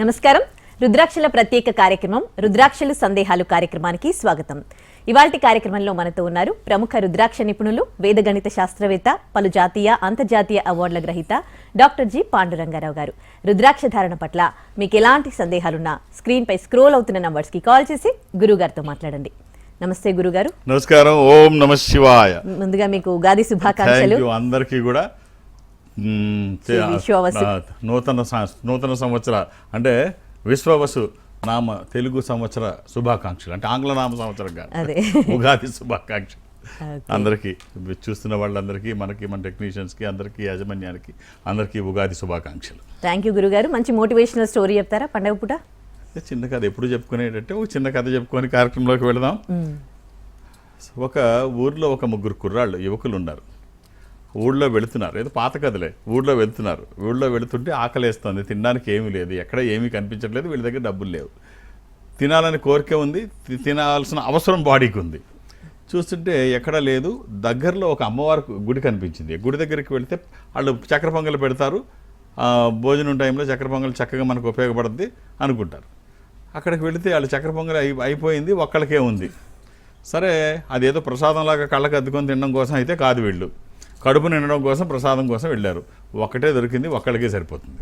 నమస్కారం. రుద్రాక్షల ప్రత్యేక కార్యక్రమం రుద్రాక్షలు సందేహాలు కార్యక్రమానికి స్వాగతం. ఇవాల్టి కార్యక్రమంలో మనతో ఉన్నారు ప్రముఖ రుద్రాక్ష నిపుణులు, వేద గణిత శాస్త్రవేత్త, పలు జాతీయ అంతర్జాతీయ అవార్డుల గ్రహీత డాక్టర్ జి పాండురంగారావు గారు. రుద్రాక్ష ధారణ పట్ల మీకు ఎలాంటి సందేహాలున్నా స్క్రీన్ పై స్క్రోల్ అవుతున్న నంబర్స్ కి కాల్ చేసి గురువు గారితో మాట్లాడండి. నమస్తే గురుగారు. నమస్కారం. ఓం నమః శివాయ. ముందుగా మీకు ఉగాది శుభాకాంక్షలు. అందరికీ కూడా నూతన సంవత్సర అంటే విశ్వవసు నామ తెలుగు సంవత్సర శుభాకాంక్షలు, అంటే ఆంగ్ల నామ సంవత్సరం కాదు, ఉగాది శుభాకాంక్షలు అందరికీ, చూస్తున్న వాళ్ళందరికీ, మనకి, మన టెక్నీషియన్స్కి, అందరికీ, యాజమాన్యానికి అందరికీ ఉగాది శుభాకాంక్షలు. థ్యాంక్ యూ గురుగారు. మంచి మోటివేషనల్ స్టోరీ చెప్తారా పండగ పూట? చిన్న కథ ఎప్పుడు చెప్పుకునేటట్టే ఒక చిన్న కథ చెప్పుకొని కార్యక్రమంలోకి వెళదాం. ఒక ఊర్లో ఒక ముగ్గురు కుర్రాళ్ళు యువకులు ఉన్నారు. ఊళ్ళో వెళుతున్నారు, ఏదో పాత కథలే. ఊళ్ళో వెళుతుంటే ఆకలేస్తుంది, తినడానికి ఏమీ లేదు, ఎక్కడ ఏమీ కనిపించట్లేదు, వీళ్ళ దగ్గర డబ్బులు లేవు. తినాలని కోరిక ఉంది, తినాల్సిన అవసరం బాడీకి ఉంది. చూస్తుంటే ఎక్కడా లేదు. దగ్గరలో ఒక అమ్మవారి గుడి కనిపించింది. గుడి దగ్గరికి వెళితే వాళ్ళు చక్కెర పొంగలు పెడతారు, భోజనం టైంలో చక్కెర పొంగలు చక్కగా మనకు ఉపయోగపడుద్ది అనుకుంటారు. అక్కడికి వెళితే వాళ్ళు చక్కెర పొంగలు అయిపోయింది, ఒక్కళ్ళకే ఉంది. సరే, అదేదో ప్రసాదంలాగా కళ్ళకి అద్దుకొని తినడం కోసం అయితే కాదు, వీళ్ళు కడుపు నిండడం కోసం, ప్రసాదం కోసం వెళ్ళారు. ఒక్కటే దొరికింది, ఒక్కడికే సరిపోతుంది.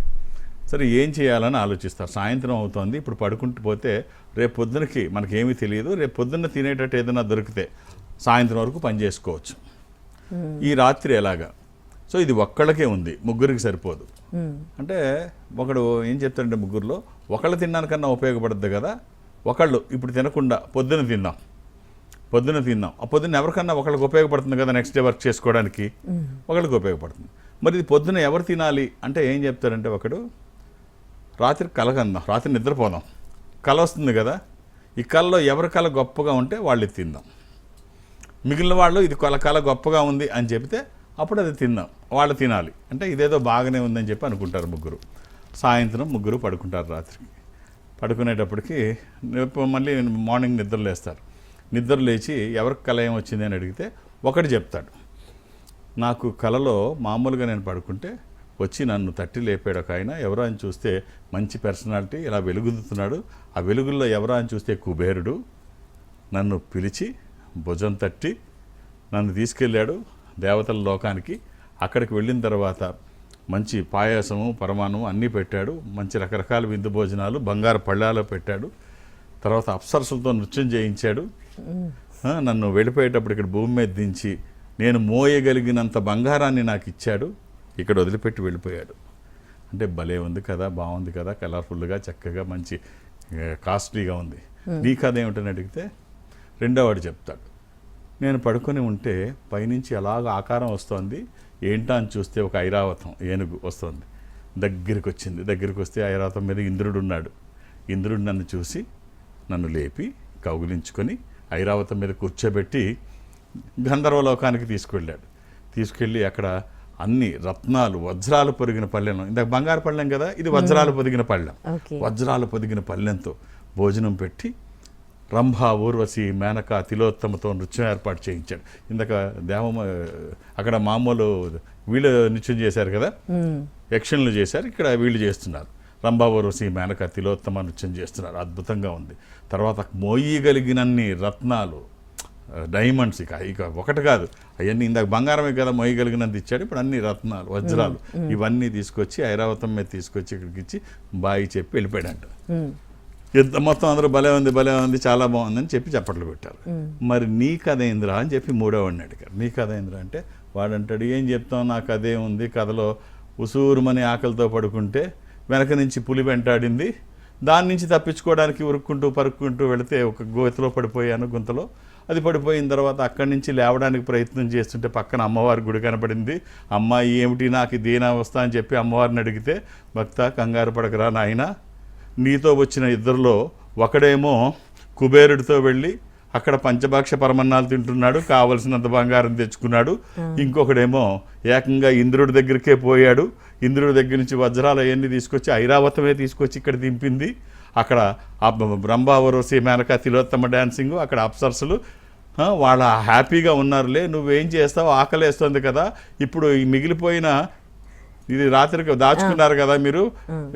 సరే, ఏం చేయాలని ఆలోచిస్తారు. సాయంత్రం అవుతోంది, ఇప్పుడు పడుకుంటూ పోతే రేపు పొద్దునకి మనకేమీ తెలియదు, రేపు పొద్దున్న తినేటట్టు ఏదైనా దొరికితే సాయంత్రం వరకు పని చేసుకోవచ్చు. ఈ రాత్రి ఎలాగా? సో ఇది ఒక్కళ్ళకే ఉంది, ముగ్గురికి సరిపోదు. అంటే ఒకడు ఏం చెప్తాడంటే, ముగ్గురులో ఒకళ్ళు తినడానికన్నా ఉపయోగపడుద్ది కదా, ఒకళ్ళు ఇప్పుడు తినకుండా పొద్దున తిందాం. ఆ పొద్దున్న ఎవరికన్నా ఒకళ్ళకి ఉపయోగపడుతుంది కదా, నెక్స్ట్ డే వర్క్ చేసుకోవడానికి ఒకళ్ళకి ఉపయోగపడుతుంది. మరి ఇది పొద్దున ఎవరు తినాలి అంటే ఏం చెప్తారంటే, ఒకడు రాత్రి కలగందాం, రాత్రి నిద్రపోదాం, కళ వస్తుంది కదా, ఈ కళలో ఎవరి కళ గొప్పగా ఉంటే వాళ్ళు తిందాం. మిగిలిన వాళ్ళు ఇది కళ గొప్పగా ఉంది అని చెప్తే అప్పుడు అది తిందాం, వాళ్ళు తినాలి. అంటే ఇదేదో బాగానే ఉందని చెప్పి అనుకుంటారు ముగ్గురు. సాయంత్రం ముగ్గురు పడుకుంటారు. రాత్రికి పడుకునేటప్పటికి మళ్ళీ మార్నింగ్ నిద్రలేస్తారు. నిద్ర లేచి ఎవరికి కళ ఏమొచ్చింది అని అడిగితే ఒకటి చెప్తాడు, నాకు కళలో మామూలుగా నేను పడుకుంటే వచ్చి నన్ను తట్టి లేపాడు ఒక ఆయన, ఎవరో అని చూస్తే మంచి పర్సనాలిటీ, ఇలా వెలుగుతున్నాడు, ఆ వెలుగుల్లో ఎవరో అని చూస్తే కుబేరుడు, నన్ను పిలిచి భుజం తట్టి నన్ను తీసుకెళ్ళాడు దేవతల లోకానికి. అక్కడికి వెళ్ళిన తర్వాత మంచి పాయాసము, పరమాన్నము అన్నీ పెట్టాడు, మంచి రకరకాల విందు భోజనాలు బంగారు పళ్ళాలో పెట్టాడు. తర్వాత అప్సరసులతో నృత్యం చేయించాడు. నన్ను వెళ్ళిపోయేటప్పుడు ఇక్కడ భూమి మీద దించి నేను మోయగలిగినంత బంగారాన్ని నాకు ఇచ్చాడు, ఇక్కడ వదిలిపెట్టి వెళ్ళిపోయాడు. అంటే భలే ఉంది కదా, బాగుంది కదా, కలర్ఫుల్గా చక్కగా మంచి కాస్ట్లీగా ఉంది. నీ కథ ఏమిటని అడిగితే రెండోవాడు చెప్తాడు, నేను పడుకొని ఉంటే పైనుంచి అలాగ ఆకారం వస్తోంది, ఏంటా అని చూస్తే ఒక ఐరావతం ఏనుగు వస్తుంది, దగ్గరికి వస్తే ఐరావతం మీద ఇంద్రుడు ఉన్నాడు. ఇంద్రుడు నన్ను చూసి నన్ను లేపి కౌగులించుకొని ఐరావతం మీద కూర్చోబెట్టి గంధర్వలోకానికి తీసుకెళ్ళి అక్కడ అన్ని రత్నాలు, వజ్రాలు పొదిగిన పళ్ళెం, ఇందాక బంగారు పళ్ళెం కదా, ఇది వజ్రాలు పొదిగిన పళ్ళెం, వజ్రాలు పొదిగిన పళ్ళెంతో భోజనం పెట్టి రంభ, ఊర్వశి, మేనక, తిలోత్తమతో నృత్యం ఏర్పాటు చేయించాడు. ఇందాక అక్కడ మామూలు వీళ్ళు నృత్యం చేశారు కదా, యక్షన్లు చేశారు, ఇక్కడ వీళ్ళు చేస్తున్నారు. రంభ, ఊర్వశి, మేనక, తిలోత్తమ నృత్యం చేస్తున్నారు. అద్భుతంగా ఉంది. తర్వాత మోయగలిగినన్ని రత్నాలు, డైమండ్స్, ఇక ఒకటి కాదు, అవన్నీ ఇందాక బంగారమే కదా మోయగలిగినంత ఇచ్చాడు, ఇప్పుడు అన్ని రత్నాలు, వజ్రాలు ఇవన్నీ తీసుకొచ్చి ఐరావతం మీద తీసుకొచ్చి ఇక్కడికి ఇచ్చి బాయి చెప్పి వెళ్ళిపోయాడంట. మొత్తం అందరూ భలే ఉంది, చాలా బాగుందని చెప్పి చప్పట్లు పెట్టారు. మరి నీ కథ ఏందిరా అని చెప్పి మూడోవాడిని అడిగారు. నీ కథ ఏందిరా అంటే వాడంటాడు, ఏం చెప్తాం, నా కథే ఉంది, కథలో ఉసూరుమని ఆకలితో పడుకుంటే వెనక నుంచి పులి వెంటాడింది, దాని నుంచి తప్పించుకోవడానికి పరుక్కుంటూ వెళితే ఒక గోతిలో పడిపోయాను, గుంతలో. అది పడిపోయిన తర్వాత అక్కడి నుంచి లేవడానికి ప్రయత్నం చేస్తుంటే పక్కన అమ్మవారి గుడి కనపడింది. అమ్మాయి ఏమిటి నాకు ఇదేనా వస్తా అని చెప్పి అమ్మవారిని అడిగితే, భక్త కంగారు పడకరా నాయన, నీతో వచ్చిన ఇద్దరిలో ఒకడేమో కుబేరుడితో వెళ్ళి అక్కడ పంచభాక్ష పరమన్నాలు తింటున్నాడు, కావలసినంత బంగారం తెచ్చుకున్నాడు, ఇంకొకడేమో ఏకంగా ఇంద్రుడి దగ్గరికే పోయాడు, ఇంద్రుడి దగ్గర నుంచి వజ్రాలు అవన్నీ తీసుకొచ్చి ఐరావతమే తీసుకొచ్చి ఇక్కడ దింపింది. అక్కడ బ్రహ్మావరోసి, మేనక, తిలోత్తమ డ్యాన్సింగ్, అక్కడ అప్సరసులు, వాళ్ళ హ్యాపీగా ఉన్నారులే. నువ్వేం చేస్తావు, ఆకలేస్తుంది కదా, ఇప్పుడు ఈ మిగిలిపోయిన ఇది రాత్రికి దాచుకున్నారు కదా మీరు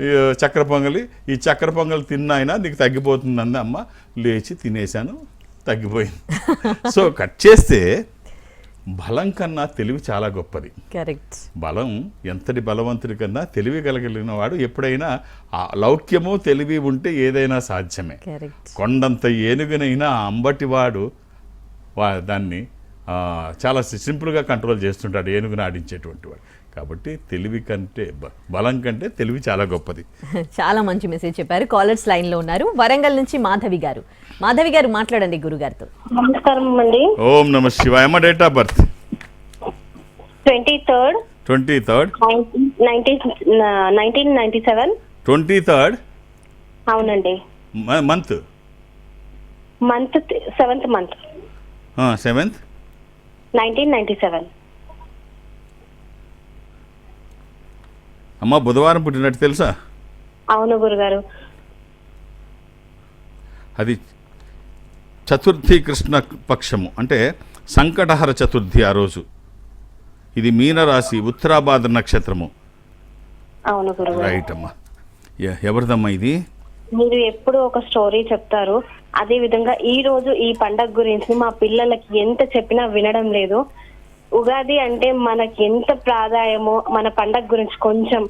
ఈ చక్కెర పొంగలి, ఈ చక్కెర పొంగలి తిన్నాయినా నీకు తగ్గిపోతుందంది అమ్మ. లేచి తినేశాను, తగ్గిపోయింది. సో కట్ చేస్తే బలం కన్నా తెలివి చాలా గొప్పది. కరెక్ట్. బలం ఎంతటి బలవంతుడి కన్నా తెలివి కలిగిన వాడు ఎప్పుడైనా ఆ లౌక్యము తెలివి ఉంటే ఏదైనా సాధ్యమే. కరెక్ట్. కొండంత ఏనుగునైనా అంబటివాడు దాన్ని చాలా సింపుల్గా కంట్రోల్ చేస్తుంటాడు, ఏనుగును ఆడించేటువంటి వాడు. కాబట్టి తెలివి కంటే బలం కంటే తెలివి చాలా గొప్పది. చాలా మంచి మెసేజ్ చెప్పారు. కాలర్స్ లైన్ లో ఉన్నారు. వరంగల్ నుంచి మాధవి గారు. మాధవి గారు మాట్లాడండి గురుగారితో. నమస్కారం అండి. ఓం నమ శివాయ. అమ్మ date of birth 23rd 1997. 23rd అవునండి. Month 7th month 7th 1997. అమ్మ బుధవారం పుట్టినట్టు తెలుసా? అవును గురుగారు. అది చతుర్థి కృష్ణ పక్షము, అంటే సంకటహర చతుర్థి ఆ రోజు. ఇది మీనరాశి, ఉత్తరాభాద్ర నక్షత్రము. అవును గురుగారు. రైట్ అమ్మా. ఎవరిదమ్మా ఇది? మీరు ఎప్పుడు ఒక స్టోరీ చెప్తారు, అదే విధంగా ఈ రోజు ఈ పండగ గురించి మా పిల్లలకి ఎంత చెప్పినా వినడం లేదు. ఉగాది అంటే మనకి ఎంత ప్రాధాన్యమో మన పండగ గురించి కొంచెం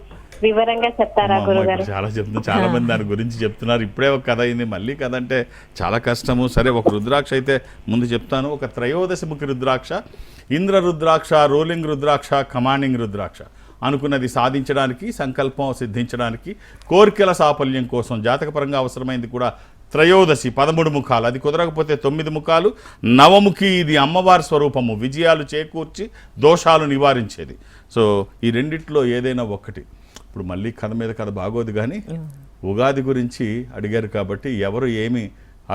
వివరంగా చెప్తారా గురుగారు? చాలా చెప్తున్నా, చాలా మంది దాని గురించి చెప్తున్నారు. ఇప్పుడే ఒక కథ అయింది, మళ్ళీ కథ అంటే చాలా కష్టము. సరే, ఒక రుద్రాక్ష అయితే ముందు చెప్తాను. ఒక త్రయోదశముఖి రుద్రాక్ష, ఇంద్ర రుద్రాక్ష, రోలింగ్ రుద్రాక్ష, కమాండింగ్ రుద్రాక్ష. అనుకున్నది సాధించడానికి, సంకల్పం సిద్ధించడానికి, కోరికల సాఫల్యం కోసం జాతకపరంగా అవసరమైంది కూడా త్రయోదశి 13 ముఖాలు. అది కుదరకపోతే 9 ముఖాలు. నవముఖి, ఇది అమ్మవారి స్వరూపము, విజయాలు చేకూర్చి దోషాలు నివారించేది. సో ఈ రెండిట్లో ఏదైనా ఒక్కటి. ఇప్పుడు మళ్ళీ కథ మీద కథ బాగోదు, కానీ ఉగాది గురించి అడిగారు కాబట్టి ఎవరు ఏమి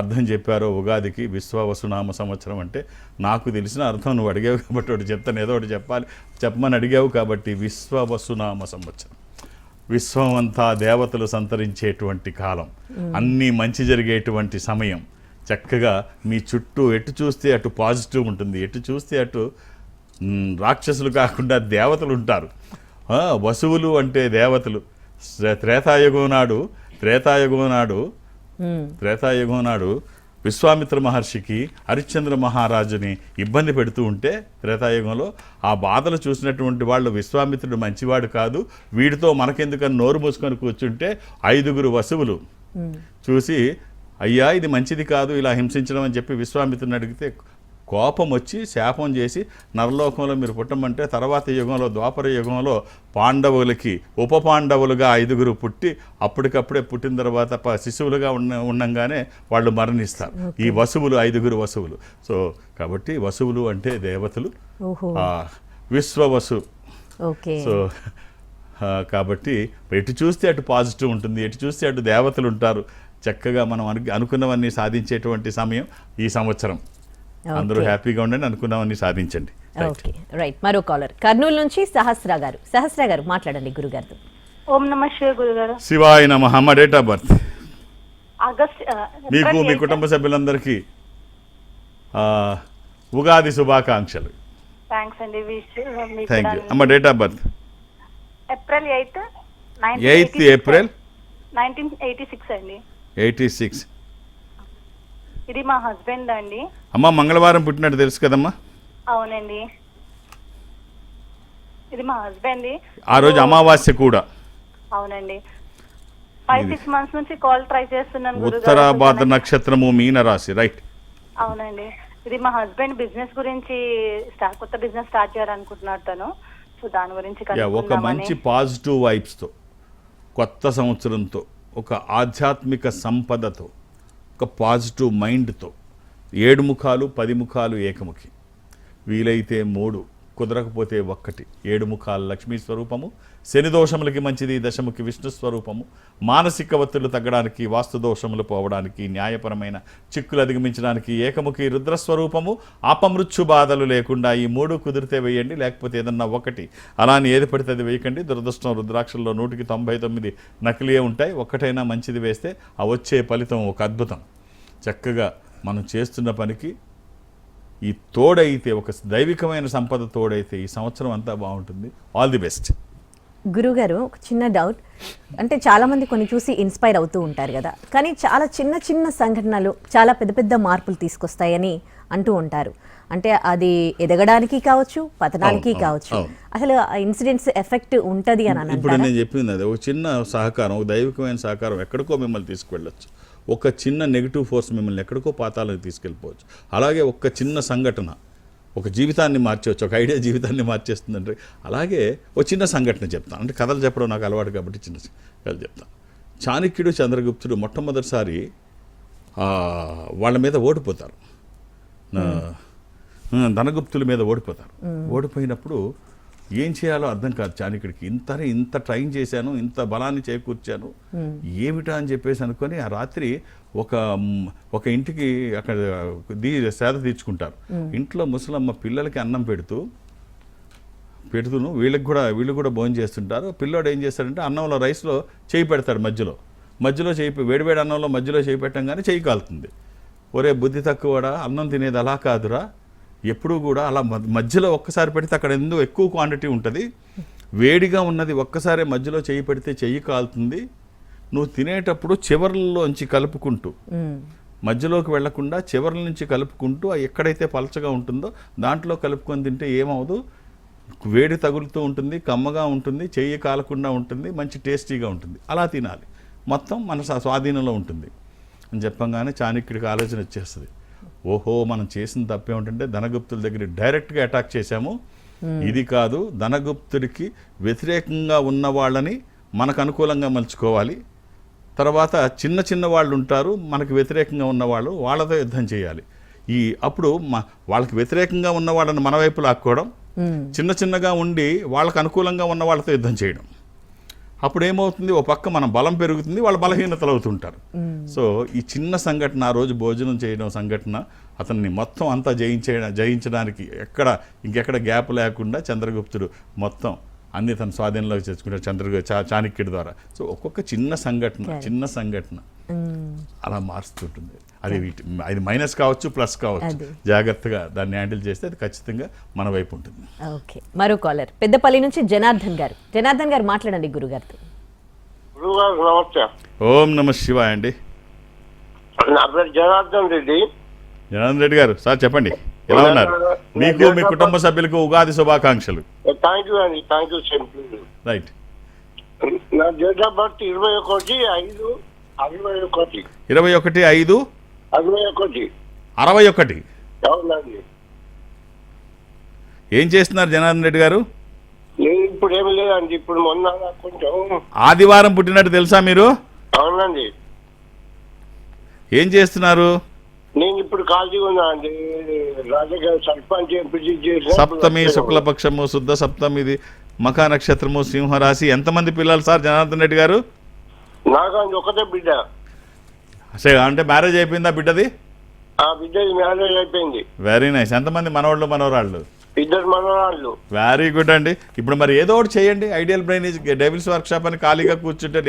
అర్థం చెప్పారో ఉగాదికి, విశ్వవసునామ సంవత్సరం అంటే నాకు తెలిసిన అర్థం నువ్వు అడిగావు కాబట్టి ఒకటి చెప్తాను, ఏదో ఒకటి చెప్పమని అడిగావు కాబట్టి విశ్వవసునామ సంవత్సరం. విశ్వం అంతా దేవతలు సంతరించేటువంటి కాలం, అన్నీ మంచి జరిగేటువంటి సమయం. చక్కగా మీ చుట్టూ ఎటు చూస్తే అటు పాజిటివ్ ఉంటుంది, ఎటు చూస్తే అటు రాక్షసులు కాకుండా దేవతలు ఉంటారు. వసువులు అంటే దేవతలు. త్రేతాయుగం నాడు విశ్వామిత్ర మహర్షికి హరిశ్చంద్ర మహారాజుని ఇబ్బంది పెడుతూ ఉంటే, త్రేతాయుగంలో ఆ బాధలు చూసినటువంటి వాళ్ళు విశ్వామిత్రుడు మంచివాడు కాదు, వీడితో మనకెందుకని నోరు మూసుకొని కూర్చుంటే 5 వసువులు చూసి, అయ్యా ఇది మంచిది కాదు ఇలా హింసించడం అని చెప్పి విశ్వామిత్రుని అడిగితే కోపం వచ్చి శాపం చేసి నరలోకంలో మీరు పుట్టమంటే, తర్వాత యుగంలో ద్వాపర యుగంలో పాండవులకి ఉప పాండవులుగా 5 పుట్టి అప్పటికప్పుడే పుట్టిన తర్వాత శిశువులుగా ఉండంగానే వాళ్ళు మరణిస్తారు. ఈ వసువులు 5 వసువులు. సో కాబట్టి వసువులు అంటే దేవతలు, విశ్వవసు. సో కాబట్టి ఎటు చూస్తే అటు పాజిటివ్ ఉంటుంది, ఎటు చూస్తే అటు దేవతలు ఉంటారు. చక్కగా మనం అనుకున్నవన్నీ సాధించేటువంటి సమయం ఈ సంవత్సరం. అందరూ హ్యాపీగా ఉండండి, అనుకున్నామని సాధించండి. రైట్. మరో కాలర్ కర్నూలు నుంచి సహస్ర గారు మాట్లాడండి గురుగారితో. ఓం నమ శివ గురుగారు. శివాయ నమః. అమ్మ డేట్ ఆఫ్ బర్త్? మీకు మీ కుటుంబ సభ్యులందరికీ ఉగాది శుభాకాంక్షలు. థాంక్స్ అండి. Thank you. అమ్మ date of birth? April 8th 1986 అండి. 86. ఇది మా హస్బెండ్ అండి. అమ్మ మంగళవారం పుట్టినట్టు తెలుసు కదమ్మా? అవునండి, ఇది మా హస్బెండ్. ఆ రోజు అమావాస్య కూడా. అవునండి. 5-6 months నుంచి కాల్ ట్రై చేస్తున్నాను. ఉత్తరాభాద్ర నక్షత్రము, మీనరాశి. రైట్. అవునండి. ఇది మా హస్బెండ్ బిజినెస్ గురించి, కొత్త బిజినెస్ స్టార్ట్ చేయాలనుకుంటున్నాడు తను. సో దాని గురించి ఒక మంచి పాజిటివ్ వైబ్స్తో, కొత్త సంవత్సరంతో, ఒక ఆధ్యాత్మిక సంపదతో, ఒక పాజిటివ్ మైండ్తో 7 ముఖాలు 10 ముఖాలు ఏకముఖి, వీలైతే 3, కుదరకపోతే 1. 7 ముఖాలు లక్ష్మీ స్వరూపము, శని దోషములకి మంచిది, దశముఖి విష్ణు స్వరూపము. మానసిక ఒత్తిళ్లు తగ్గడానికి, వాస్తు దోషములు పోవడానికి, న్యాయపరమైన చిక్కులు అధిగమించడానికి ఏకముఖి రుద్రస్వరూపము. అపమృత్యు బాధలు లేకుండా ఈ 3 కుదిరితే వేయండి, లేకపోతే ఏదన్నా 1. అలానే ఏది పడితే అది వేయకండి. దురదృష్టం రుద్రాక్షల్లో 199 నకిలీయే ఉంటాయి. 1 మంచిది వేస్తే ఆ వచ్చే ఫలితం ఒక అద్భుతం. చక్కగా మనం చేస్తున్న పనికి ఈ తోడైతే, ఒక దైవికమైన సంపద తోడైతే ఈ సంవత్సరం అంతా బాగుంటుంది. All the best. గురుగారు ఒక చిన్న డౌట్, అంటే చాలా మంది కొన్ని చూసి ఇన్స్పైర్ అవుతూ ఉంటారు కదా, కానీ చాలా చిన్న చిన్న సంఘటనలు చాలా పెద్ద పెద్ద మార్పులు తీసుకొస్తాయని అంటూ ఉంటారు. అంటే అది ఎదగడానికి కావచ్చు, పతనానికి కావచ్చు. అసలు ఆ ఇన్సిడెంట్స్ ఎఫెక్ట్ ఉంటది అని ఇప్పుడు నేను చెప్పింది అదే, ఒక చిన్న సహకారం, ఒక దైవికమైన సహకారం ఎక్కడికో మిమ్మల్ని తీసుకువెళ్ళొచ్చు. ఒక చిన్న నెగిటివ్ ఫోర్స్ మిమ్మల్ని ఎక్కడికో పాతాలకు తీసుకెళ్ళిపోవచ్చు. అలాగే ఒక చిన్న సంఘటన ఒక జీవితాన్ని మార్చవచ్చు, ఒక ఐడియా జీవితాన్ని మార్చేస్తుందంటే. అలాగే ఒక చిన్న సంఘటన చెప్తాను, అంటే కథలు చెప్పడం నాకు అలవాటు కాబట్టి చిన్న కథలు చెప్తాను. చాణక్యుడు చంద్రగుప్తుడు మొట్టమొదటిసారి వాళ్ళ మీద ఓడిపోతారు, ధనగుప్తుల మీద ఓడిపోతారు. ఓడిపోయినప్పుడు ఏం చేయాలో అర్థం కాదు చాణక్యుడికి. ఇంత ట్రైన్ చేశాను, ఇంత బలాన్ని చేకూర్చాను, ఏమిటా అని చెప్పేసి అనుకొని ఆ రాత్రి ఒక ఇంటికి అక్కడ సేద తీర్చుకుంటారు. ఇంట్లో ముసలమ్మ పిల్లలకి అన్నం పెడుతూను వీళ్ళు కూడా భోజనం చేస్తుంటారు. పిల్లోడు ఏం చేస్తాడంటే అన్నంలో రైస్లో చేయి పెడతాడు, మధ్యలో చేయి, వేడివేడి అన్నంలో మధ్యలో చేయి పెట్టంగానే చేయి కాలుతుంది. ఒరే బుద్ధి తక్కువడా, అన్నం తినేది అలా కాదురా, ఎప్పుడూ కూడా అలా మధ్యలో ఒక్కసారి పెడితే అక్కడ ఎందుకు ఎక్కువ క్వాంటిటీ ఉంటుంది, వేడిగా ఉన్నది ఒక్కసారి మధ్యలో చేయి పెడితే చెయ్యి కాలుతుంది. నువ్వు తినేటప్పుడు చివర్లలోంచి కలుపుకుంటూ, మధ్యలోకి వెళ్లకుండా చివర్ల నుంచి కలుపుకుంటూ ఎక్కడైతే పలచగా ఉంటుందో దాంట్లో కలుపుకొని తింటే ఏమవుదు, వేడి తగులుతూ ఉంటుంది, కమ్మగా ఉంటుంది, చెయ్యి కాలకుండా ఉంటుంది, మంచి టేస్టీగా ఉంటుంది. అలా తినాలి, మొత్తం మన స్వాధీనంలో ఉంటుంది అని చెప్పంగానే చాణక్యుడికి ఆలోచన వచ్చేస్తుంది. ఓహో, మనం చేసిన తప్పేమిటంటే ధనగుప్తుల దగ్గర డైరెక్ట్గా అటాక్ చేశాము. ఇది కాదు, ధనగుప్తుడికి వ్యతిరేకంగా ఉన్న వాళ్ళని మనకు అనుకూలంగా మలుచుకోవాలి. తర్వాత చిన్న వాళ్ళు ఉంటారు మనకు వ్యతిరేకంగా ఉన్నవాళ్ళు, వాళ్ళతో యుద్ధం చేయాలి. అప్పుడు వాళ్ళకి వ్యతిరేకంగా ఉన్న వాళ్ళని మన వైపు లాక్కోవడం, చిన్నగా ఉండి వాళ్ళకు అనుకూలంగా ఉన్న వాళ్ళతో యుద్ధం చేయడం. అప్పుడు ఏమవుతుంది, ఓ పక్క మన బలం పెరుగుతుంది, వాళ్ళు బలహీనతలు అవుతుంటారు. సో ఈ చిన్న సంఘటన, ఆ రోజు భోజనం చేయడం సంఘటన అతన్ని మొత్తం అంతా జయించడానికి ఇంకెక్కడ గ్యాప్ లేకుండా చంద్రగుప్తుడు మొత్తం అన్ని తన స్వాధీనంలోకి తెచ్చుకుంటాడు చాణక్యుడి ద్వారా. సో ఒక్కొక్క చిన్న సంఘటన అలా మారుస్తుంటుంది. అది మైనస్ కావచ్చు, ప్లస్ కావచ్చు. జాగ్రత్తగా దాన్ని హ్యాండిల్ చేస్తే అది ఖచ్చితంగా మన వైపు ఉంటుంది. ఓకే, మరో కాలర్ పెద్దపల్లి నుంచి జనార్దన్ గారు మాట్లాడండి గురుగారితో. నమస్తే. ఓం నమ శివాయ అండి. నా పేరు జనార్దన్ రెడ్డి గారు. సార్ చెప్పండి, ఎలా ఉన్నారు? మీకు మీ కుటుంబ సభ్యులకు ఉగాది శుభాకాంక్షలు. థ్యాంక్ యూ అండి, థ్యాంక్ యూ. రైట్. నా డేట్ ఆఫ్ బర్త్ 21/5/61. 21/5/61. అవునండి. ఏం చేస్తున్నారు జనార్దన్ రెడ్డి గారు? నేను ఇప్పుడు ఏమి లేదండి, ఇప్పుడు మొన్న కొంచెం ఆదివారం పుట్టినట్టు తెలుసా మీరు? అవునండి. ఏం చేస్తున్నారు? నేను ఇప్పుడు ఖాళీగా ఉన్నా అండి. రాజకీయ సర్పంచ్ సప్తమి శుక్లపక్షము శుద్ధ సప్తమి, ఇది మఖా నక్షత్రము, సింహరాశి. ఎంతమంది పిల్లలు సార్ జనార్దన్ రెడ్డి గారు? నాకు అండి ఒకటే బిడ్డ. అంటే మ్యారేజ్ అయిపోయిందా బిడ్డది? ఆ బిడ్డది మ్యారేజ్ అయిపోయింది. Very nice. ఎంతమంది మనవాళ్ళు మనవరాళ్ళు? 2 మనవరాళ్ళు. వెరీ గుడ్ అండి. ఇప్పుడు మరి ఏదో ఒకటి చేయండి. Ideal brain is devils work shop అని ఖాళీగా కూర్చుంటే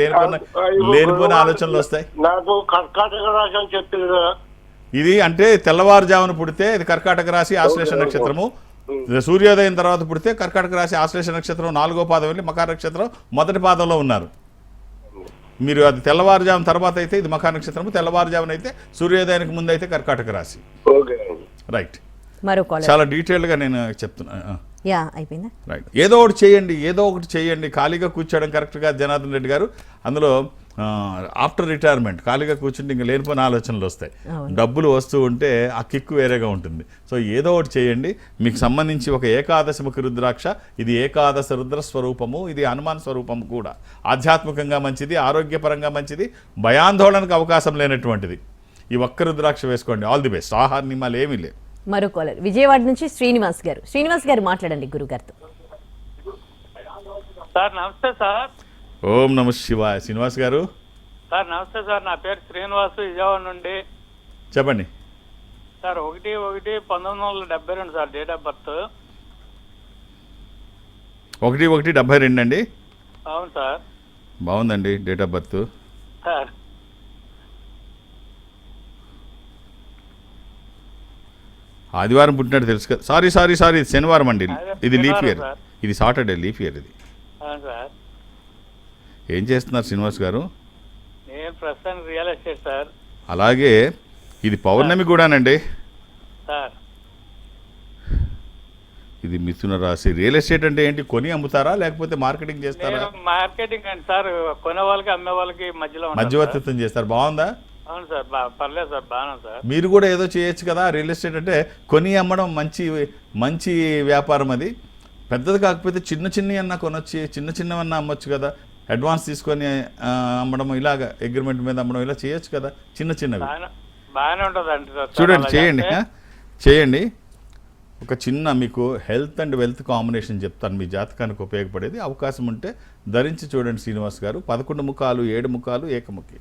లేనిపోయిన ఆలోచనలు వస్తాయి. నాకు కర్కాటక రాశి అని చెప్పింది కదా. ఇది అంటే తెల్లవారుజామున పుడితే ఇది కర్కాటక రాశి ఆశ్లేష నక్షత్రము, సూర్యోదయం తర్వాత పుడితే కర్కాటక రాశి ఆశ్లేష నక్షత్రం 4వ పాదం వెళ్ళి మకర నక్షత్రం 1వ పాదంలో ఉన్నారు మీరు. అది తెల్లవారుజామున తర్వాత అయితే ఇది మకర నక్షత్రము, తెల్లవారుజామున అయితే సూర్యోదయానికి ముందు అయితే కర్కాటక రాశి. రైట్. చాలా డీటెయిల్ గా నేను చెప్తున్నా. అయిపోయిందా? రైట్. ఏదో ఒకటి చేయండి. ఖాళీగా కూర్చోవడం కరెక్ట్ గా జనార్దన్ రెడ్డి గారు. అందులో ఆఫ్టర్ రిటైర్మెంట్ ఖాళీగా కూర్చుంటే ఇంకా లేనిపోయిన ఆలోచనలు వస్తాయి. డబ్బులు వస్తూ ఉంటే ఆ కిక్కు వేరేగా ఉంటుంది. సో ఏదో ఒకటి చేయండి. మీకు సంబంధించి ఒక ఏకాదశముఖి రుద్రాక్ష, ఇది ఏకాదశ రుద్ర స్వరూపము, ఇది హనుమాన్ స్వరూపము కూడా. ఆధ్యాత్మికంగా మంచిది, ఆరోగ్యపరంగా మంచిది, భయాందోళనకు అవకాశం లేనటువంటిది. ఈ ఒక్క రుద్రాక్ష వేసుకోండి. All the best. ఆహార నియమాలు ఏమీ లేవు. మరో కాలర్ విజయవాడ నుంచి శ్రీనివాస్ గారు మాట్లాడండి గురుగారితో. సార్ నమస్తే సార్. ఓం నమ శివాయ. శ్రీనివాస్ గారు. సార్ నమస్తే సార్, నా పేరు శ్రీనివాస్, విజయవాడ నుండి. చెప్పండి sir. 1/1/1972 sir date of birth. 1/1/72 అండి. అవును సార్. బాగుందండి డేట్ ఆఫ్ బర్త్. సార్ ఆదివారం పుట్టినట్టు తెలుసు కదా. సారీ శనివారం అండి. ఇది లీఫ్ ఇయర్. ఇది సాటర్డే లీఫ్ ఇయర్. ఇది అవును సార్. ఏం చేస్తున్నారు శ్రీనివాస్ గారు? నేను ప్రస్తుతానికి రియల్ ఎస్టేట్ సార్. అలాగే ఇది పౌర్ణమి కూడానండి. సార్ ఇది మిథున రాశి. రియల్ ఎస్టేట్ అంటే ఏంటి? కొని అమ్ముతారా లేకపోతే మార్కెటింగ్ చేస్తారా? నేను మార్కెటింగ్ అండి సార్. కొనే వాళ్ళకి అమ్మే వాళ్ళకి మధ్యలో ఉంటాను సార్. మధ్యవర్తిత్వం చేస్తారు. బాగుందా? అవును సార్, పర్లేదు సార్, బాగానే సార్. మీరు కూడా ఏదో చేయొచ్చు కదా. రియల్ ఎస్టేట్ అంటే కొని అమ్మడం మంచి వ్యాపారం. అది పెద్దది కాకపోతే చిన్న చిన్నవి అన్నా కొనొచ్చి చిన్న చిన్నవన్నా అమ్మొచ్చు కదా. అడ్వాన్స్ తీసుకొని అమ్మడం, ఇలాగ అగ్రిమెంట్ మీద అమ్మడం, ఇలా చేయొచ్చు కదా చిన్నవి. బాగానే ఉంటుంది అండి సార్. చూడండి, చేయండి. ఒక చిన్న మీకు హెల్త్ అండ్ వెల్త్ కాంబినేషన్ చెప్తాను, మీ జాతకానికి ఉపయోగపడేది. అవకాశం ఉంటే ధరించి చూడండి శ్రీనివాస్ గారు. 11 ముఖాలు, 7 ముఖాలు, ఏకముఖి,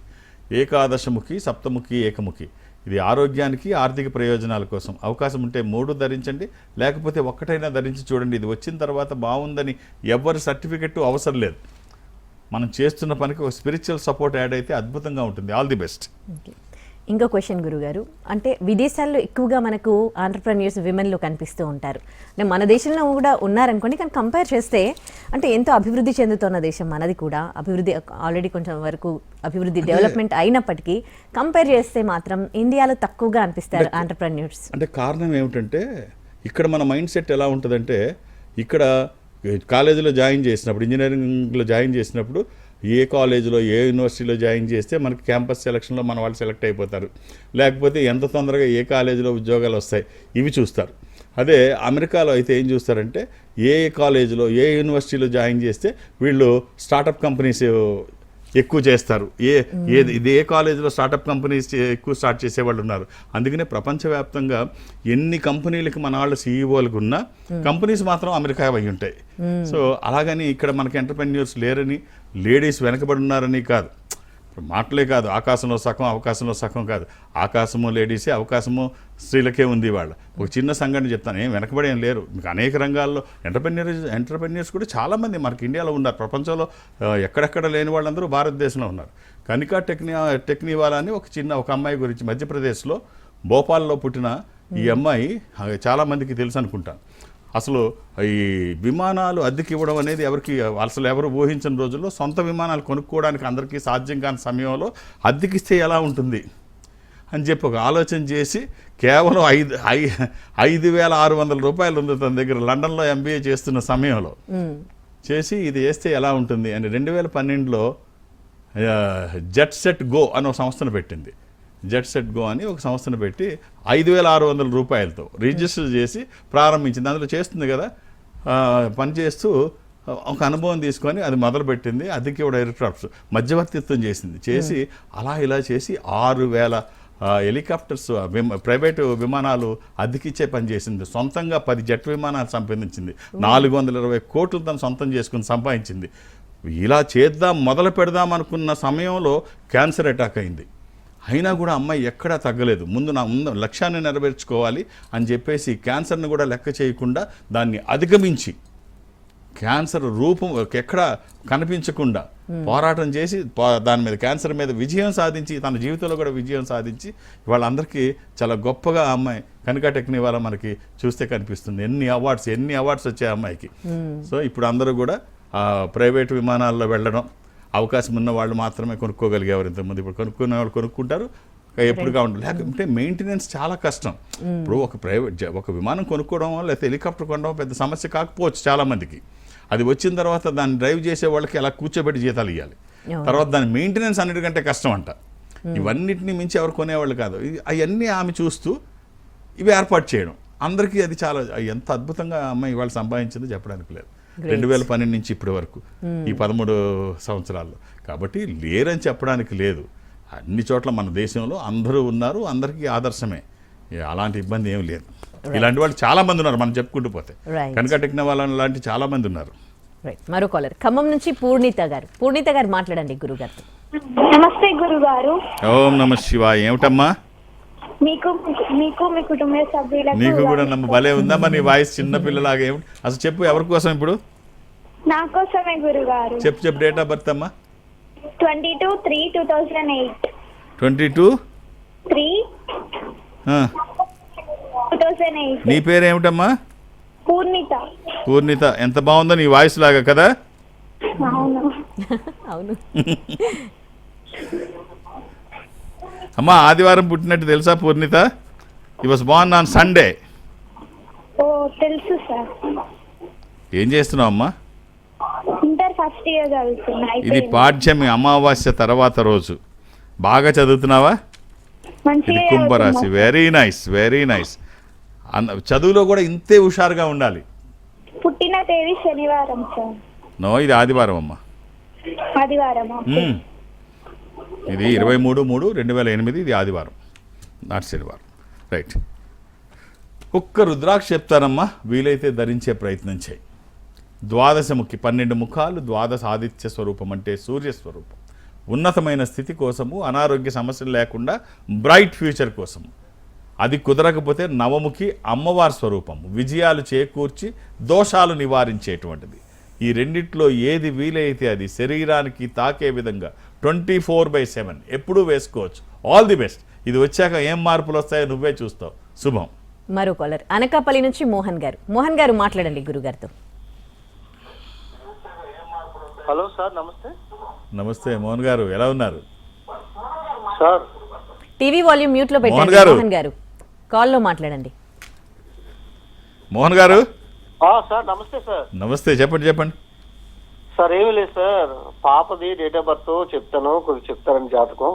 ఏకాదశముఖి, సప్తముఖి, ఏకముఖి. ఇది ఆరోగ్యానికి, ఆర్థిక ప్రయోజనాల కోసం. అవకాశం ఉంటే 3 ధరించండి, లేకపోతే ఒక్కటైనా ధరించి చూడండి. ఇది వచ్చిన తర్వాత బాగుందని ఎవరి సర్టిఫికెట్ అవసరం లేదు. మనం చేస్తున్న పనికి ఒక స్పిరిచువల్ సపోర్ట్ యాడ్ అయితే అద్భుతంగా ఉంటుంది. All the best. ఇంకో క్వశ్చన్ గురుగారు, అంటే విదేశాల్లో ఎక్కువగా మనకు ఆంటర్ప్రెన్యూర్స్ విమెన్లో కనిపిస్తూ ఉంటారు. అంటే మన దేశంలో కూడా ఉన్నారనుకోండి, కానీ కంపేర్ చేస్తే అంటే ఎంతో అభివృద్ధి చెందుతున్న దేశం మనది కూడా. అభివృద్ధి ఆల్రెడీ కొంచెం వరకు అభివృద్ధి డెవలప్మెంట్ అయినప్పటికీ కంపేర్ చేస్తే మాత్రం ఇండియాలో తక్కువగా అనిపిస్తారు ఆంటర్ప్రెన్యూర్స్. అంటే కారణం ఏమిటంటే ఇక్కడ మన మైండ్ సెట్ ఎలా ఉంటుందంటే, ఇక్కడ కాలేజీలో జాయిన్ చేసినప్పుడు, ఇంజనీరింగ్లో జాయిన్ చేసినప్పుడు ఏ కాలేజీలో ఏ యూనివర్సిటీలో జాయిన్ చేస్తే మనకి క్యాంపస్ సెలక్షన్లో మన వాళ్ళు సెలెక్ట్ అయిపోతారు, లేకపోతే ఎంత తొందరగా ఏ కాలేజీలో ఉద్యోగాలు వస్తాయి, ఇవి చూస్తారు. అదే అమెరికాలో అయితే ఏం చూస్తారంటే, ఏ కాలేజీలో ఏ యూనివర్సిటీలో జాయిన్ చేస్తే వీళ్ళు స్టార్టప్ కంపెనీస్ ఎక్కువ చేస్తారు, ఏ కాలేజీలో స్టార్టప్ కంపెనీస్ ఎక్కువ స్టార్ట్ చేసేవాళ్ళు ఉన్నారు. అందుకనే ప్రపంచవ్యాప్తంగా ఎన్ని కంపెనీలకి మన వాళ్ళు సీఈఓలకు ఉన్నా కంపెనీస్ మాత్రం అమెరికా అయి ఉంటాయి. సో అలాగని ఇక్కడ మనకి ఎంటర్‌ప్రెన్యూర్స్ లేరని, లేడీస్ వెనకబడి ఉన్నారని కాదు. మాటలే కాదు, ఆకాశంలో సగం అవకాశంలో సగం కాదు. ఆకాశము లేడీసే, అవకాశము స్త్రీలకే ఉంది. వాళ్ళు ఒక చిన్న సంఘటన చెప్తాను, ఏం వెనకబడి ఏం లేరు. మీకు అనేక రంగాల్లో ఎంటర్‌ప్రెన్యూర్స్ కూడా చాలామంది మనకి ఇండియాలో ఉన్నారు. ప్రపంచంలో ఎక్కడెక్కడ లేని వాళ్ళందరూ భారతదేశంలో ఉన్నారు. కనికా టెక్నివాలా అని ఒక అమ్మాయి గురించి, మధ్యప్రదేశ్లో భోపాల్లో పుట్టిన ఈ అమ్మాయి చాలామందికి తెలుసు అనుకుంటాను. అసలు ఈ విమానాలు అద్దెకి ఇవ్వడం అనేది ఎవరు ఊహించిన రోజుల్లో సొంత విమానాలు కొనుక్కోవడానికి అందరికీ సాధ్యం కాని సమయంలో అద్దెకిస్తే ఎలా ఉంటుంది అని చెప్పి ఒక ఆలోచన చేసి కేవలం 5,600 రూపాయలు ఉంది తన దగ్గర, లండన్లో MBA చేస్తున్న సమయంలో చేసి ఇది వేస్తే ఎలా ఉంటుంది అని 2012లో జెట్ సెట్ గో అని ఒక సంస్థను పెట్టింది. జెట్ సెట్ గో అని ఒక సంస్థను పెట్టి 5,600 రూపాయలతో రిజిస్టర్ చేసి ప్రారంభించింది. అందులో చేస్తుంది కదా, పనిచేస్తూ ఒక అనుభవం తీసుకొని అది మొదలుపెట్టింది. అద్దెకి కూడా ఎయిర్క్రాఫ్ట్స్ మధ్యవర్తిత్వం చేసి అలా ఇలా చేసి 6,000 హెలికాప్టర్స్, ప్రైవేటు విమానాలు అద్దెకిచ్చే పని చేసింది. సొంతంగా 10 జెట్ విమానాలు సంపాదించింది. 420 కోట్లు తను సొంతం చేసుకుని సంపాదించింది. ఇలా మొదలు పెడదాం అనుకున్న సమయంలో క్యాన్సర్ అటాక్ అయింది. అయినా కూడా అమ్మాయి ఎక్కడా తగ్గలేదు. ముందు లక్ష్యాన్ని నెరవేర్చుకోవాలి అని చెప్పేసి క్యాన్సర్ని కూడా లెక్క చేయకుండా దాన్ని అధిగమించి క్యాన్సర్ రూపం ఎక్కడా కనిపించకుండా పోరాటం చేసి దాని మీద, క్యాన్సర్ మీద విజయం సాధించి, తన జీవితంలో కూడా విజయం సాధించి వాళ్ళందరికీ చాలా గొప్పగా అమ్మాయి కనికా టెక్నివాలా మనకి చూస్తే కనిపిస్తుంది. ఎన్ని అవార్డ్స్ వచ్చాయి అమ్మాయికి. సో ఇప్పుడు అందరూ కూడా ప్రైవేట్ విమానాల్లో వెళ్ళడం, అవకాశం ఉన్న వాళ్ళు మాత్రమే కొనుక్కోగలిగేవారు ఇంతకుముందు. ఇప్పుడు కొనుక్కునే వాళ్ళు కొనుక్కుంటారు, ఎప్పుడుగా ఉండదు. లేకపోతే మెయింటెనెన్స్ చాలా కష్టం. ఇప్పుడు ఒక విమానం కొనుక్కోవడం లేకపోతే హెలికాప్టర్ కొనడం పెద్ద సమస్య కాకపోవచ్చు చాలామందికి. అది వచ్చిన తర్వాత దాన్ని డ్రైవ్ చేసే వాళ్ళకి ఎలా కూర్చోబెట్టి జీతాలు ఇవ్వాలి, తర్వాత దాని మెయింటెనెన్స్ అన్నిటికంటే కష్టం అంట. ఇవన్నిటిని మించి ఎవరు కొనేవాళ్ళు కాదు. అవన్నీ ఆమె చూస్తూ ఇవి ఏర్పాటు చేయడం అందరికీ అది చాలా, ఎంత అద్భుతంగా అమ్మాయి ఇవాళ సంపాదించిందో చెప్పడానికి లేదు. 2012 నుంచి ఇప్పటి వరకు ఈ 13 సంవత్సరాల్లో. కాబట్టి లేరని చెప్పడానికి లేదు. అన్ని చోట్ల మన దేశంలో అందరూ ఉన్నారు, అందరికీ ఆదర్శమే. అలాంటి ఇబ్బంది ఏమి లేదు. ఇలాంటి వాళ్ళు చాలా మంది ఉన్నారు, మనం చెప్పుకుంటూ పోతే. కనికా టెక్నివాలా లాంటి చాలా మంది ఉన్నారు. మరో కాలర్ ఖమ్మం నుంచి పూర్ణిత గారు మాట్లాడండి గురుగారితో. నమస్తే గురుగారు. ఓం నమ శివాయ. ఏమిటమ్మా? మీకు మీ కుటుంబ సభ్యులకు నీకు కూడా నమ్మ భలే ఉందమ్మా, నీ వాయిస్ చిన్న పిల్లలాగా. ఏమిటి అసలు చెప్పు, ఎవరి కోసం ఇప్పుడు? నా కోసమే గురుగారు. చెప్పు డేట్ ఆఫ్ బర్త్ అమ్మా. 22/3/2008. 22/3/2008. నీ పేరు ఏమిటమ్మా? పూర్ణిత. ఎంత బాగుందో నీ వాయిస్ లాగా కదా. అవును. అవును. అమ్మా ఆదివారం పుట్టినట్టు తెలుసా పూర్ణిత? ఈ వాస్ బార్న్ ఆన్ సండే. ఓ తెలుసు సార్. ఏం చేస్తున్నావు అమ్మా? ఇంటర్ ఫస్ట్ ఇయర్ చదువుతున్నా. ఇది అయిపోయింది. పాఠ్యమి అమావాస్య తర్వాత రోజు. బాగా చదువుతున్నావా? ఇది మంచిగా కుంభరాశి. చదువుతున్నా. Very nice, very nice. చదువులో కూడా ఇంతే హుషారుగా ఉండాలి. పుట్టిన తేదీ శనివారం సార్. నో, ఇది ఆదివారం అమ్మా. ఆదివారం. మ్మ్. ఇది 23/3/2008. ఇది ఆదివారం, నాట్ శనివారం. రైట్. ఒక్క రుద్రాక్ష చెప్తానమ్మా, వీలైతే ధరించే ప్రయత్నం చేయి. ద్వాదశముఖి, 12 ముఖాలు, ద్వాదశ ఆదిత్య స్వరూపం అంటే సూర్యస్వరూపం. ఉన్నతమైన స్థితి కోసము, అనారోగ్య సమస్యలు లేకుండా బ్రైట్ ఫ్యూచర్ కోసము. అది కుదరకపోతే నవముఖి అమ్మవారి స్వరూపం, విజయాలు చేకూర్చి దోషాలు నివారించేటువంటిది. ఈ రెండిట్లో ఏది వీలైతే అది శరీరానికి తాకే విధంగా 24/7 ఎప్పుడూ వేసుకోవచ్చు. All the best. ఇది వచ్చాక ఏం మార్పులు వస్తాయో నువ్వే చూస్తావు. శుభం. మరో కాలర్ అనకాపల్లి నుంచి మోహన్ గారు. మోహన్ గారు మాట్లాడండి గురుగారితో. హలో సార్, నమస్తే నమస్తే మోహన్ గారు, ఎలా ఉన్నారు? సార్. టీవీ వాల్యూమ్ మ్యూట్ లో పెట్టండి. మోహన్ గారు. మోహన్ గారు కాల్లో మాట్లాడండి. మోహన్ గారు సార్ నమస్తే సార్. నమస్తే, చెప్పండి చెప్పండి. సార్ ఏమీ లేదు సార్, పాపది డేట్ ఆఫ్ బర్త్ చెప్తాను, కొద్దిగా చెప్తారని జాతకం.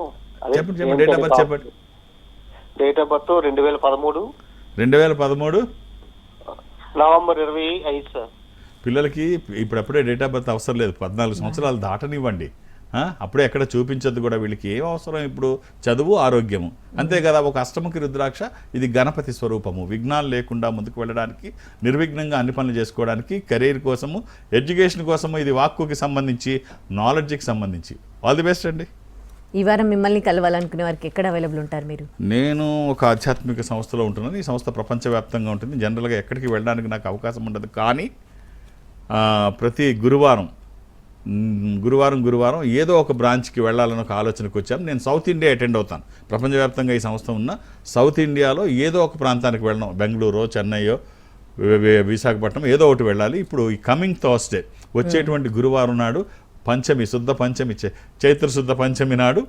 చెప్పండి చెప్పండి, డేట్ ఆఫ్ బర్త్ చెప్పండి. Date of birth 2013 2013 November 25 sir. పిల్లలకి ఇప్పుడప్పుడే డేట్ ఆఫ్ బర్త్ అవసరం లేదు, 14 సంవత్సరాలు దాటనివ్వండి. అప్పుడే ఎక్కడ చూపించద్దు కూడా. వీళ్ళకి ఏం అవసరం ఇప్పుడు? చదువు, ఆరోగ్యము, అంతే కదా. ఒక అష్టముఖి రుద్రాక్ష, ఇది గణపతి స్వరూపము. విఘ్నాలు లేకుండా ముందుకు వెళ్ళడానికి, నిర్విఘ్నంగా అన్ని పనులు చేసుకోవడానికి, కెరీర్ కోసము, ఎడ్యుకేషన్ కోసము, ఇది వాక్కుకి సంబంధించి, నాలెడ్జ్కి సంబంధించి. ఆల్ ది బెస్ట్ అండి. ఈ వారం మిమ్మల్ని కలవాలనుకునే వారికి ఎక్కడ అవైలబుల్ ఉంటారు మీరు? నేను ఒక ఆధ్యాత్మిక సంస్థలో ఉంటున్నాను. ఈ సంస్థ ప్రపంచవ్యాప్తంగా ఉంటుంది. జనరల్గా ఎక్కడికి వెళ్ళడానికి నాకు అవకాశం ఉండదు. కానీ ప్రతి గురువారం ఏదో ఒక బ్రాంచ్కి వెళ్ళాలని ఒక ఆలోచనకు వచ్చాము. నేను సౌత్ ఇండియా అటెండ్ అవుతాను. ప్రపంచవ్యాప్తంగా ఈ సంస్థ ఉన్న సౌత్ ఇండియాలో ఏదో ఒక ప్రాంతానికి వెళ్ళడం, బెంగళూరు, చెన్నైయో, విశాఖపట్నం ఏదో ఒకటి వెళ్ళాలి. ఇప్పుడు ఈ కమింగ్ థర్స్డే వచ్చేటువంటి గురువారం నాడు పంచమి, శుద్ధ పంచమి, చైత్ర శుద్ధ పంచమి నాడు,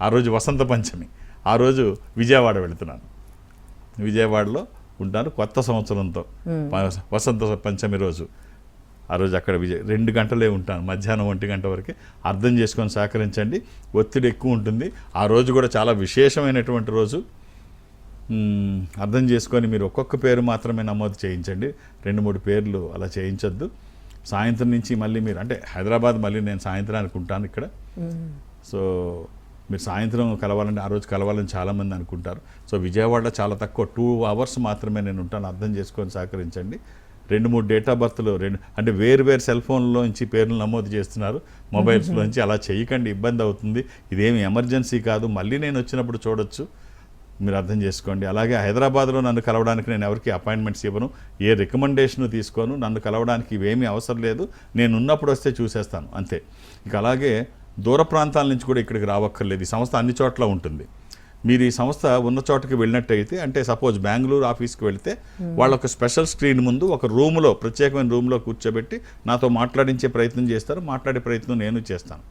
ఆ రోజు వసంత పంచమి, ఆ రోజు విజయవాడ వెళుతున్నాను. విజయవాడలో ఉంటాను కొత్త సంవత్సరంతో. వసంత పంచమి రోజు ఆ రోజు అక్కడ 2 గంటలే ఉంటాను, మధ్యాహ్నం 1 గంట వరకే. అర్థం చేసుకొని సహకరించండి. ఒత్తిడి ఎక్కువ ఉంటుంది. ఆ రోజు కూడా చాలా విశేషమైనటువంటి రోజు. అర్థం చేసుకొని మీరు ఒక్కొక్క పేరు మాత్రమే నమోదు చేయించండి, 2-3 పేర్లు అలా చేయించొద్దు. సాయంత్రం నుంచి మళ్ళీ మీరు, అంటే హైదరాబాద్ మళ్ళీ నేను సాయంత్రానికి ఉంటాను ఇక్కడ. సో మీరు సాయంత్రం కలవాలంటే, ఆ రోజు కలవాలని చాలామంది అనుకుంటారు. సో విజయవాడలో చాలా తక్కువ 2 అవర్స్ మాత్రమే నేను ఉంటాను. అర్థం చేసుకొని సహకరించండి. 2-3 డేట్ ఆఫ్ బర్త్లు, అంటే వేరు సెల్ ఫోన్లోంచి పేర్లు నమోదు చేస్తున్నారు, మొబైల్స్లోంచి. అలా చేయకండి, ఇబ్బంది అవుతుంది. ఇదేమి ఎమర్జెన్సీ కాదు, మళ్ళీ నేను వచ్చినప్పుడు చూడొచ్చు. మీరు అర్థం చేసుకోండి. అలాగే హైదరాబాద్లో నన్ను కలవడానికి నేను ఎవరికి అపాయింట్మెంట్స్ ఇవ్వను, ఏ రికమెండేషను తీసుకోను. నన్ను కలవడానికి ఇవేమీ అవసరం లేదు. నేను ఉన్నప్పుడు వస్తే చూసేస్తాను, అంతే. ఇక అలాగే దూర ప్రాంతాల నుంచి కూడా ఇక్కడికి రావక్కర్లేదు. ఈ సంస్థ అన్ని చోట్ల ఉంటుంది. మీరు ఈ సంస్థ ఉన్న చోటకి వెళ్ళినట్టయితే, అంటే సపోజ్ బెంగళూరు ఆఫీస్కి వెళితే, వాళ్ళ ఒక స్పెషల్ స్క్రీన్ ముందు ఒక రూమ్లో, ప్రత్యేకమైన రూమ్లో కూర్చోబెట్టి నాతో మాట్లాడించే ప్రయత్నం చేస్తారు. మాట్లాడే ప్రయత్నం నేను చేస్తాను.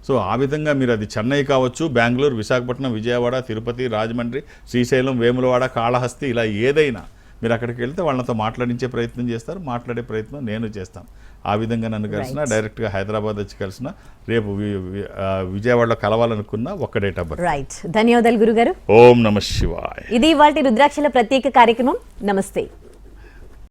సో ఆ విధంగా మీరు, అది చెన్నై కావచ్చు, బెంగళూరు, విశాఖపట్నం, విజయవాడ, తిరుపతి, రాజమండ్రి, శ్రీశైలం, వేములవాడ, కాళహస్తి, ఇలా ఏదైనా మీరు అక్కడికి వెళ్తే వాళ్ళతో మాట్లాడించే ప్రయత్నం చేస్తారు. మాట్లాడే ప్రయత్నం నేను చేస్తాను. ఆ విధంగా నన్ను కలిసిన, డైరెక్ట్గా హైదరాబాద్ వచ్చి కలిసిన, రేపు విజయవాడలో కలవాలనుకున్న ఒక్క డేట్ ఆఫ్ బర్త్. రైట్, ధన్యవాదాలు గురుగారు. ఓం నమః శివాయ. ఇది ఇవాల్టి రుద్రాక్షల ప్రత్యేక కార్యక్రమం. నమస్తే.